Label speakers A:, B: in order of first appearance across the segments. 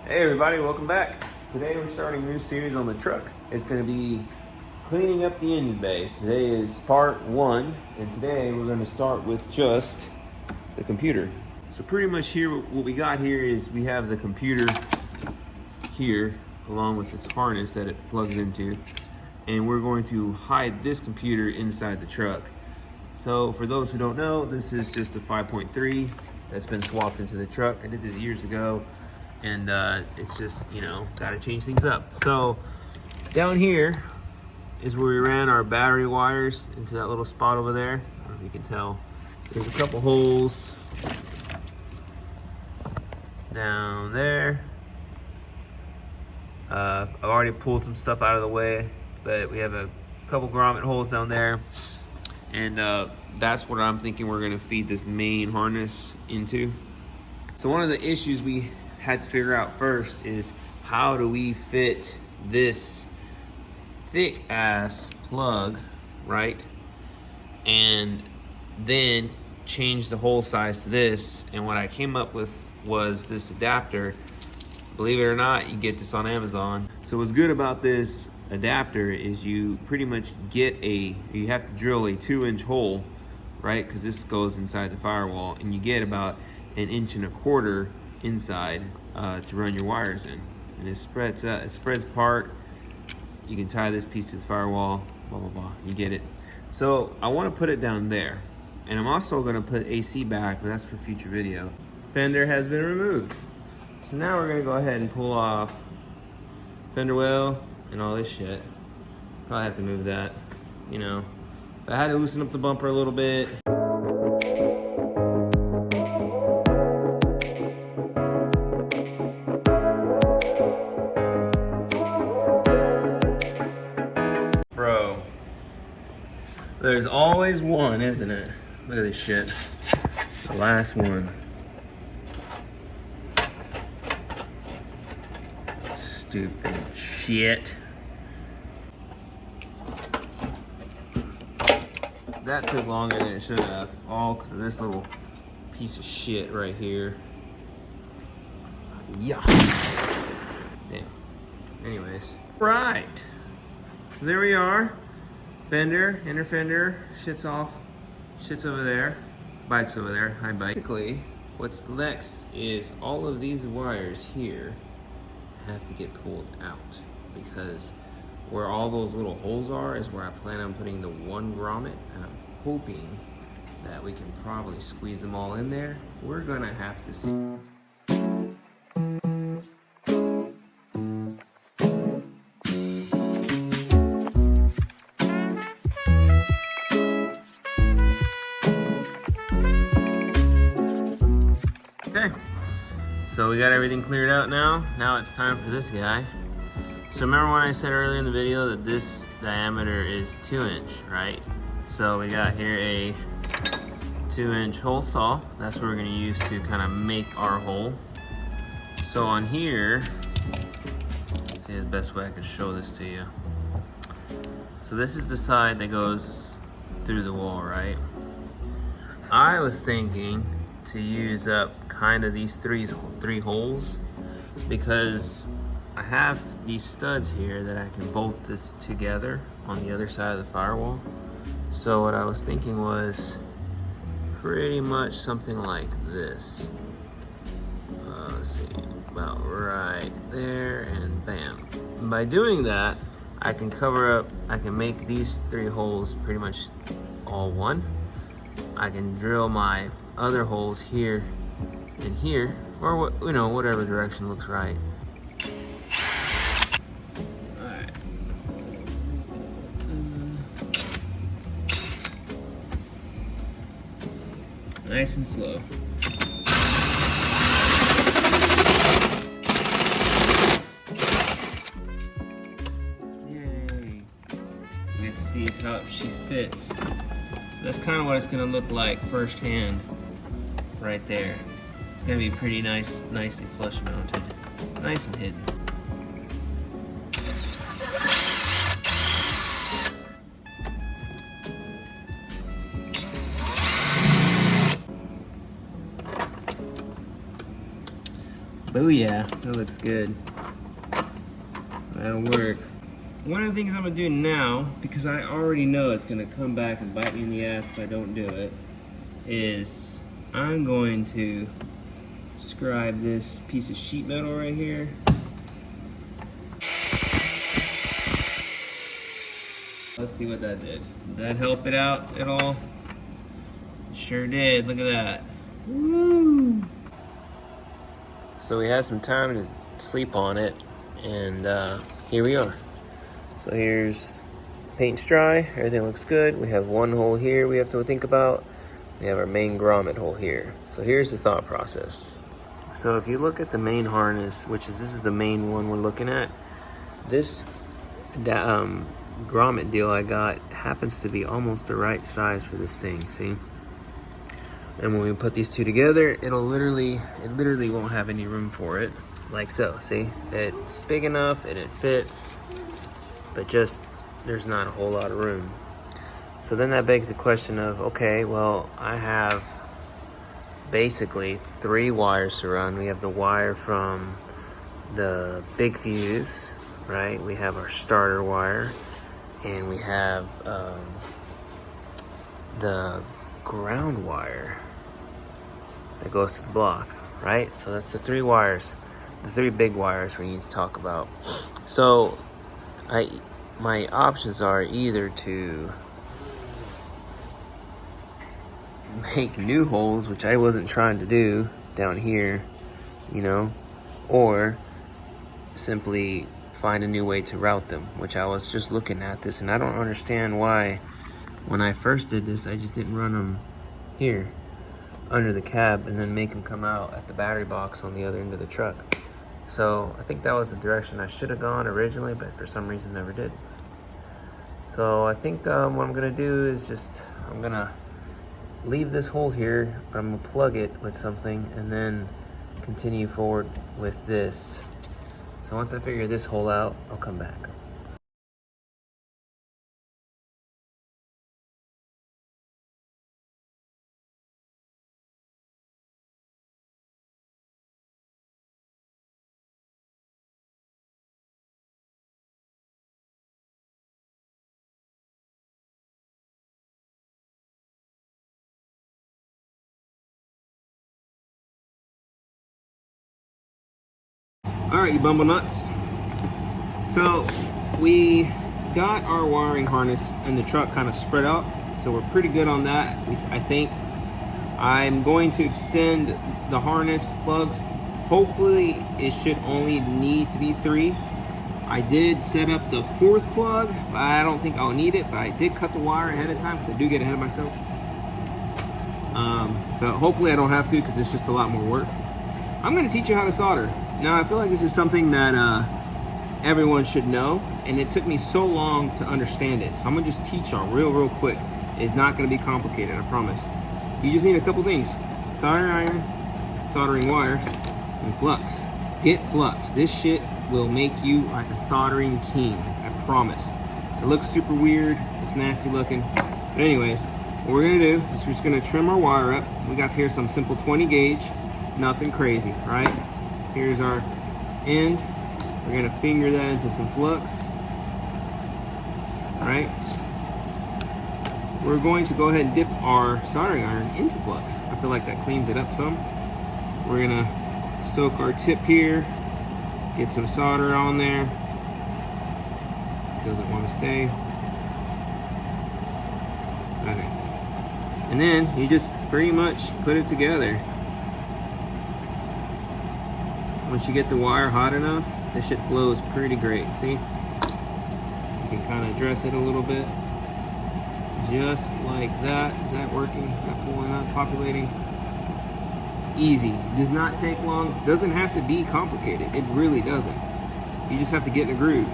A: Hey everybody, welcome back. Today we're starting a new series on the truck. It's going to be cleaning up the engine bay. Today is part 1, and today we're going to start with just the computer. So pretty much here, what we got here is we have the computer here along with its harness that it plugs into, and we're going to hide this computer inside the truck. So for those who don't know, this is just a 5.3 that's been swapped into the truck. I did this years ago. And it's just, got to change things up. So down here is where we ran our battery wires into that little spot over there. I don't know if you can tell. There's a couple holes down there. I've already pulled some stuff out of the way, but we have a couple grommet holes down there. And that's what I'm thinking we're going to feed this main harness into. So one of the issues we had to figure out first is how do we fit this thick ass plug, right? And then change the hole size to this. And what I came up with was this adapter. Believe it or not, you get this on Amazon. So what's good about this adapter is you pretty much get you have to drill a 2-inch hole, right? Because this goes inside the firewall, and you get about 1.25 inches inside to run your wires in, and it spreads apart. You can tie this piece to the firewall, blah blah blah, you get it. So I want to put it down there, and I'm also going to put AC back, but that's for future video. Fender has been removed, so now we're going to go ahead and pull off fender well and all this shit. Probably have to move that, but I had to loosen up the bumper a little bit. Bro, there's always one, isn't it? Look at this shit. The last one. Stupid shit. That took longer than it should have, all because of this little piece of shit right here. Yeah. Damn. Anyways. Right. So there we are. Fender, inner fender, shit's off. Shit's over there. Bike's over there. Hi, bike. Basically, what's next is all of these wires here have to get pulled out, because where all those little holes are is where I plan on putting the one grommet, and I'm hoping that we can probably squeeze them all in there. We're gonna have to see. Okay, so we got everything cleared out now. Now it's time for this guy. So remember when I said earlier in the video that this diameter is 2-inch, right? So we got here a 2-inch hole saw. That's what we're gonna use to kind of make our hole. So on here, let's see the best way I can show this to you. So this is the side that goes through the wall, right? I was thinking to use up kind of these three holes, because I have these studs here that I can bolt this together on the other side of the firewall. So what I was thinking was pretty much something like this. Let's see, about right there, and bam. And by doing that, I can make these 3 holes pretty much all one. I can drill my other holes here and here, or whatever direction looks right. Alright. Nice and slow. Yay. You get to see how she fits. That's kind of what it's going to look like firsthand right there. It's going to be pretty nice, nicely flush mounted, nice and hidden.
B: Oh yeah, that looks good. That'll work. One of the things I'm gonna do now, because I already know it's gonna come back and bite me in the ass if I don't do it, is I'm going to scribe this piece of sheet metal right here. Let's see what that did. Did that help it out at all? Sure did, look at that. Woo! So we had some time to sleep on it, and here we are. So here's paint's dry, everything looks good. We have one hole here we have to think about. We have our main grommet hole here. So here's the thought process. So if you look at the main harness, this is the main one we're looking at, this grommet deal I got happens to be almost the right size for this thing, see? And when we put these two together, it literally won't have any room for it, like so, see? It's big enough and it fits, but just there's not a whole lot of room. So then that begs the question of, okay, well, I have basically 3 wires to run. We have the wire from the big fuse, right? We have our starter wire, and we have the ground wire that goes to the block, right? So that's the 3 wires, the 3 big wires we need to talk about. So my options are either to make new holes, which I wasn't trying to do down here, you know, or simply find a new way to route them, which I was just looking at this, and I don't understand why when I first did this I just didn't run them here under the cab and then make them come out at the battery box on the other end of the truck. So I think that was the direction I should have gone originally, but for some reason never did. So I think what I'm gonna do is I'm gonna leave this hole here, but I'm gonna plug it with something and then continue forward with this. So once I figure this hole out, I'll come back. All right, you bumble nuts. So we got our wiring harness and the truck kind of spread out, so we're pretty good on that, I think. I'm going to extend the harness plugs. Hopefully it should only need to be 3. I did set up the 4th plug, but I don't think I'll need it, but I did cut the wire ahead of time because I do get ahead of myself. But hopefully I don't have to, because it's just a lot more work. I'm going to teach you how to solder. Now I feel like this is something that everyone should know, and it took me so long to understand it. So I'm gonna just teach y'all real quick. It's not gonna be complicated, I promise. You just need a couple things: soldering iron, soldering wire, and flux. Get flux. This shit will make you like a soldering king, I promise. It looks super weird, it's nasty looking. But anyways, what we're gonna do is we're just gonna trim our wire up. We got here some simple 20 gauge, nothing crazy, right? Here's our end. We're gonna finger that into some flux, right? We're going to go ahead and dip our soldering iron into flux. I feel like that cleans it up some. We're gonna soak our tip here, get some solder on there. Doesn't want to stay. Okay. And then you just pretty much put it together. Once you get the wire hot enough, this shit flows pretty great, see? You can kind of dress it a little bit. Just like that. Is that working? Is that pulling up, populating? Easy. Does not take long. Doesn't have to be complicated. It really doesn't. You just have to get in a groove.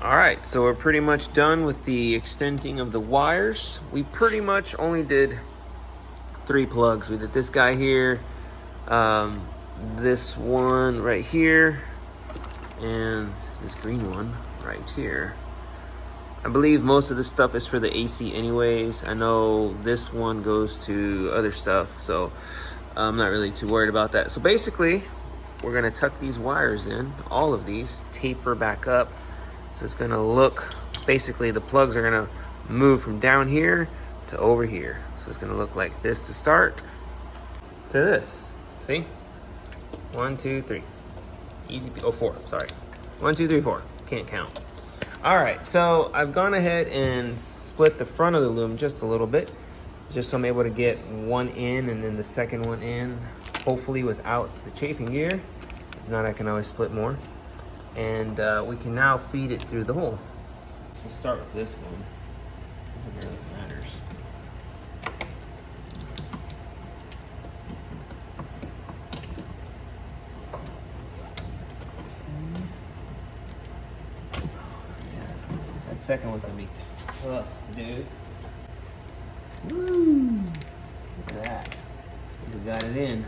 B: All right, so we're pretty much done with the extending of the wires. We pretty much only did 3 plugs. We did this guy here, this one right here, and this green one right here. I believe most of this stuff is for the AC anyways. I know this one goes to other stuff, so I'm not really too worried about that. So basically, we're gonna tuck these wires in, all of these, taper back up. So it's gonna look, basically the plugs are gonna move from down here to over here. So it's gonna look like this to start, to this, see? 1, 2, 3, easy, oh 4, sorry. 1, 2, 3, 4, can't count. All right, so I've gone ahead and split the front of the loom just a little bit, just so I'm able to get one in and then the second one in, hopefully without the chafing gear. If not, I can always split more. And we can now feed it through the hole. So we'll start with this one. It really matters. That second one's gonna be tough to do. Woo! Look at that. We got it in.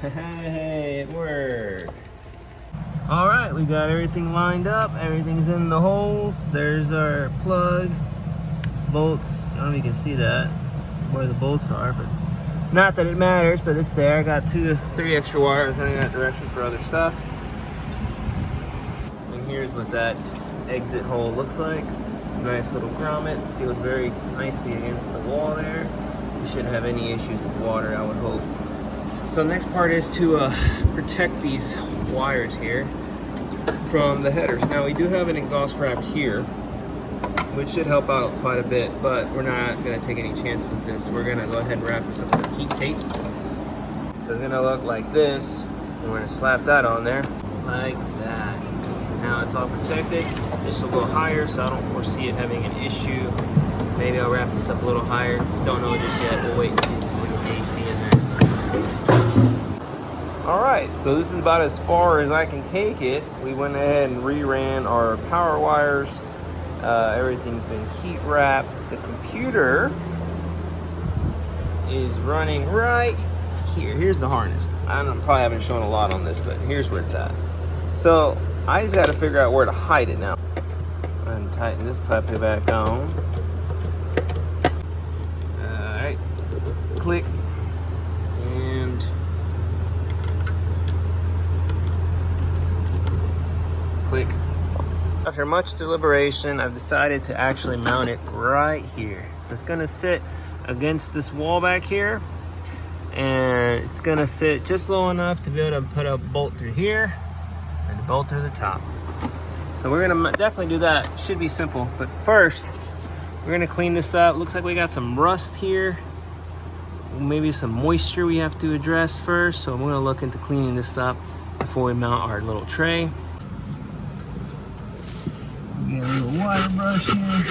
B: Hey, it worked. All right, we got everything lined up. Everything's in the holes. There's our plug, bolts. I don't know if you can see that, where the bolts are, but not that it matters, but it's there. I got 2, 3 extra wires running that direction for other stuff. And here's what that exit hole looks like. Nice little grommet, sealed very nicely against the wall there. You shouldn't have any issues with water, I would hope. So the next part is to protect these wires here from the headers. Now we do have an exhaust wrap here, which should help out quite a bit, but we're not gonna take any chances with this. We're gonna go ahead and wrap this up with some heat tape. So it's gonna look like this, and we're gonna slap that on there, like that. Now it's all protected. This will go higher, so I don't foresee it having an issue. Maybe I'll wrap this up a little higher. Don't know just yet. We'll wait and see until we get the AC in there. All right, so this is about as far as I can take it. We went ahead and reran our power wires. Everything's been heat wrapped. The computer is running right here. Here's the harness. Probably haven't shown a lot on this, but here's where it's at. So I just got to figure out where to hide it now. And tighten this puppy back on. All right, click, and click. After much deliberation, I've decided to actually mount it right here. So it's gonna sit against this wall back here, and it's gonna sit just low enough to be able to put a bolt through here and a bolt through the top. So we're gonna definitely do that. Should be simple, but first we're gonna clean this up. Looks like we got some rust here, maybe some moisture we have to address first. So I'm gonna look into cleaning this up before we mount our little tray. Get a little water brush here.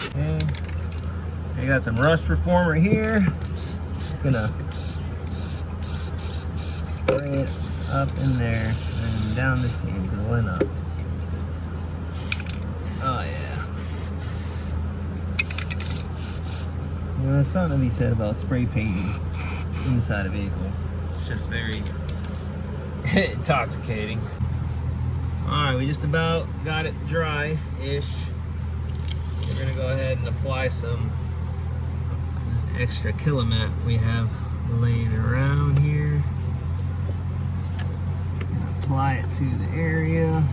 B: Okay. We got some rust reformer here. Just gonna spray it up in there and down the seam, because why not? Oh yeah. You know, there's something to be said about spray painting inside a vehicle. It's just very intoxicating. All right, we just about got it dry-ish. We're gonna go ahead and apply some of this extra Kilomat we have laying around here. Apply it to the area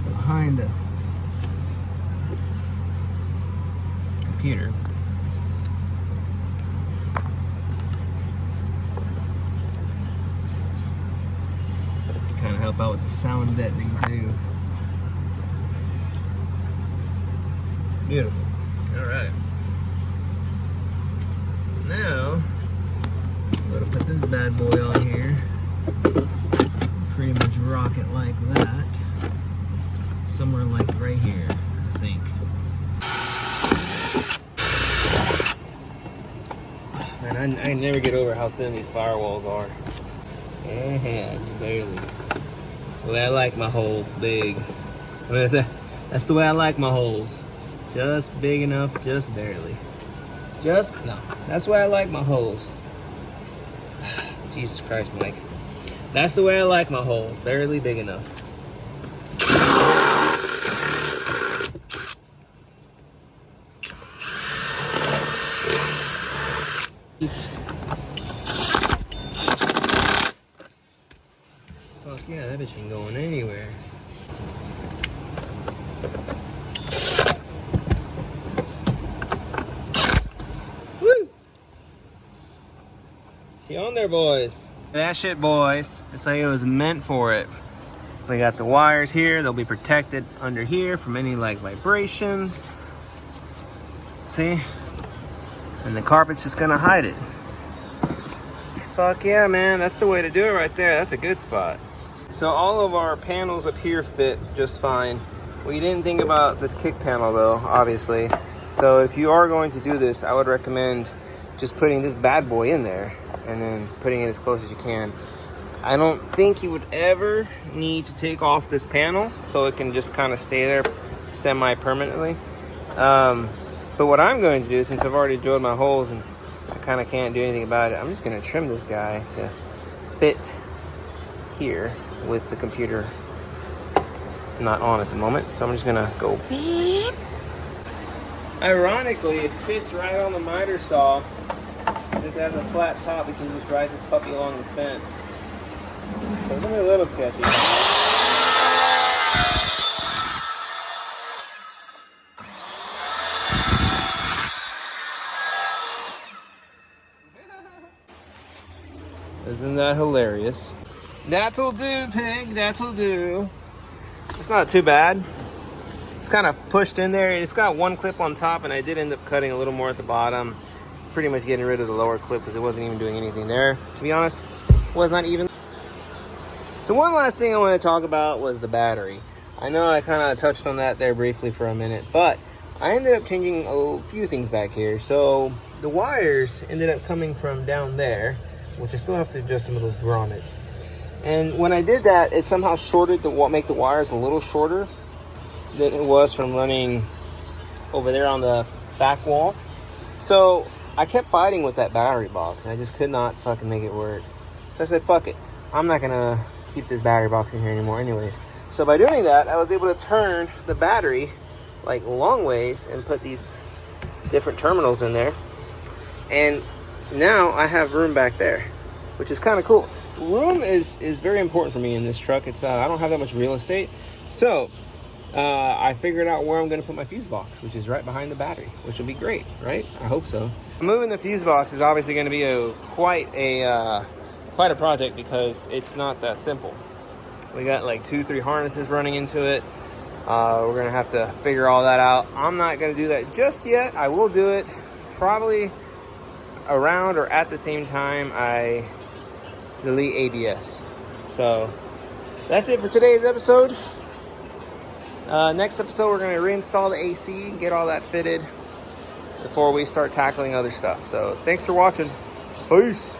B: behind the computer. Kind of help out with the sound deadening too. Beautiful. All right. Now I'm gonna put this bad boy on here. Pretty much rock it like that. Somewhere like right here, I think. Man, I never get over how thin these firewalls are. Yeah, just barely. the way I like my holes, big. That's the way I like my holes. Just big enough, just barely. No, that's the way I like my holes. Jesus Christ, Mike. That's the way I like my holes, barely big enough. Fuck yeah, that bitch ain't going anywhere. Woo! She on there, boys. That shit, boys. It's like it was meant for it. We got the wires here. They'll be protected under here from any like vibrations. See? And the carpet's just gonna hide it. Fuck yeah, man. That's the way to do it right there. That's a good spot. So all of our panels up here fit just fine. We didn't think about this kick panel though, obviously. So if you are going to do this, I would recommend just putting this bad boy in there and then putting it as close as you can. I don't think you would ever need to take off this panel, so it can just kind of stay there semi-permanently. But what I'm going to do, since I've already drilled my holes and I kind of can't do anything about it, I'm just going to trim this guy to fit here with the computer not on at the moment. So I'm just going to go beep. Ironically, it fits right on the miter saw. Since it has a flat top, we can just ride this puppy along the fence. So it's gonna be a little sketchy. Isn't that hilarious? That'll do, pig. That'll do. It's not too bad. It's kind of pushed in there. It's got one clip on top, and I did end up cutting a little more at the bottom. Pretty much getting rid of the lower clip because it wasn't even doing anything there. To be honest, it was not even. So one last thing I want to talk about was the battery. I know I kind of touched on that there briefly for a minute, but I ended up changing a few things back here. So the wires ended up coming from down there, which I still have to adjust some of those grommets. And when I did that, it somehow shorted make the wires a little shorter than it was from running over there on the back wall. So I kept fighting with that battery box, and I just could not fucking make it work. So I said, fuck it. I'm not gonna keep this battery box in here anymore anyways. So by doing that, I was able to turn the battery like long ways and put these different terminals in there. And now I have room back there, which is kind of cool. Room is very important for me in this truck. It's I don't have that much real estate. So I figured out where I'm going to put my fuse box, which is right behind the battery, which will be great, right? I hope so. Moving the fuse box is obviously going to be quite a project because it's not that simple. We got like 2-3 harnesses running into it. We're going to have to figure all that out. I'm not going to do that just yet. I will do it probably around or at the same time I delete ABS. So that's it for today's episode. Next episode, we're going to reinstall the AC, get all that fitted before we start tackling other stuff. So thanks for watching. Peace.